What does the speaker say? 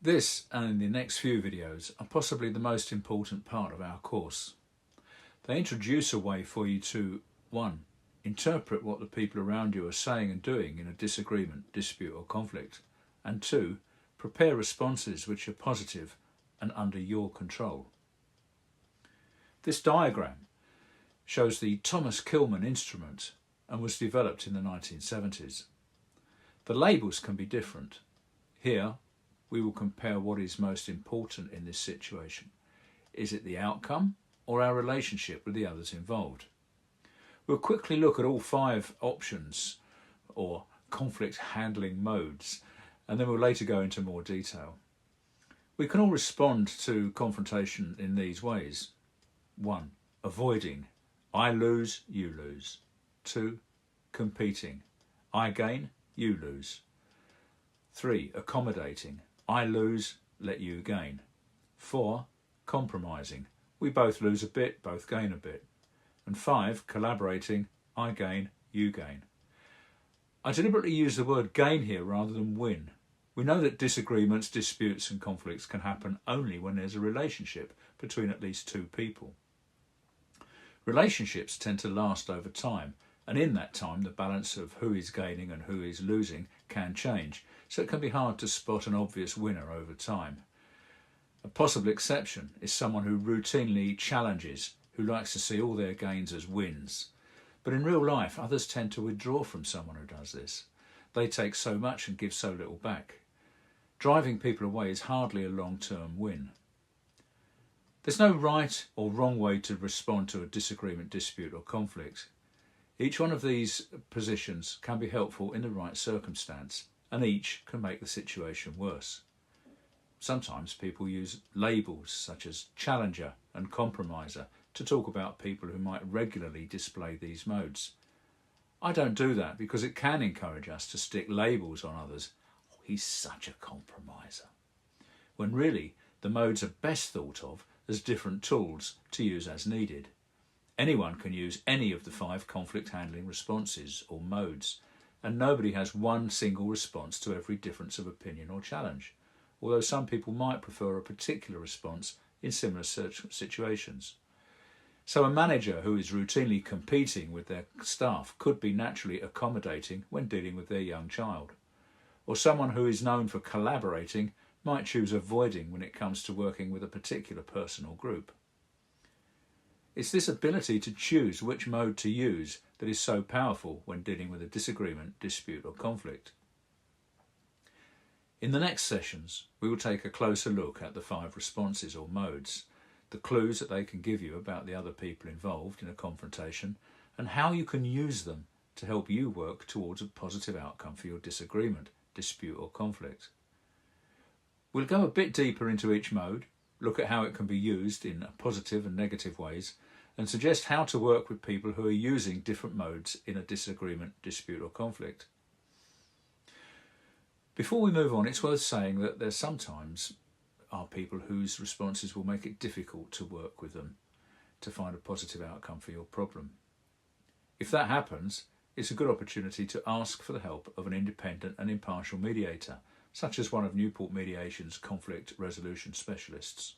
This and the next few videos are possibly the most important part of our course. They introduce a way for you to 1. Interpret what the people around you are saying and doing in a disagreement, dispute or conflict, and 2. Prepare responses which are positive and under your control. This diagram shows the Thomas Kilmann instrument and was developed in the 1970s. The labels can be different. Here we will compare what is most important in this situation. Is it the outcome or our relationship with the others involved? We'll quickly look at all 5 options or conflict handling modes, and then we'll later go into more detail. We can all respond to confrontation in these ways. 1. Avoiding. I lose, you lose. 2. Competing. I gain, you lose. 3. Accommodating. I lose, let you gain. 4. Compromising. We both lose a bit, both gain a bit. And 5. Collaborating. I gain, you gain. I deliberately use the word gain here rather than win. We know that disagreements, disputes and conflicts can happen only when there's a relationship between at least 2 people. Relationships tend to last over time, and in that time the balance of who is gaining and who is losing can change, so it can be hard to spot an obvious winner over time. A possible exception is someone who routinely challenges, who likes to see all their gains as wins. But in real life, others tend to withdraw from someone who does this. They take so much and give so little back. Driving people away is hardly a long-term win. There's no right or wrong way to respond to a disagreement, dispute or conflict. Each one of these positions can be helpful in the right circumstance, and each can make the situation worse. Sometimes people use labels such as challenger and compromiser to talk about people who might regularly display these modes. I don't do that because it can encourage us to stick labels on others. Oh, he's such a compromiser. When really the modes are best thought of as different tools to use as needed. Anyone can use any of the 5 conflict handling responses or modes, and nobody has one single response to every difference of opinion or challenge, although some people might prefer a particular response in similar situations. So a manager who is routinely competing with their staff could be naturally accommodating when dealing with their young child. Or someone who is known for collaborating might choose avoiding when it comes to working with a particular person or group. It's this ability to choose which mode to use that is so powerful when dealing with a disagreement, dispute or conflict. In the next sessions, we will take a closer look at the 5 responses or modes, the clues that they can give you about the other people involved in a confrontation, and how you can use them to help you work towards a positive outcome for your disagreement, dispute or conflict. We'll go a bit deeper into each mode, look at how it can be used in positive and negative ways, and suggest how to work with people who are using different modes in a disagreement, dispute or conflict. Before we move on, it's worth saying that there sometimes are people whose responses will make it difficult to work with them to find a positive outcome for your problem. If that happens, it's a good opportunity to ask for the help of an independent and impartial mediator, such as one of Newport Mediation's conflict resolution specialists.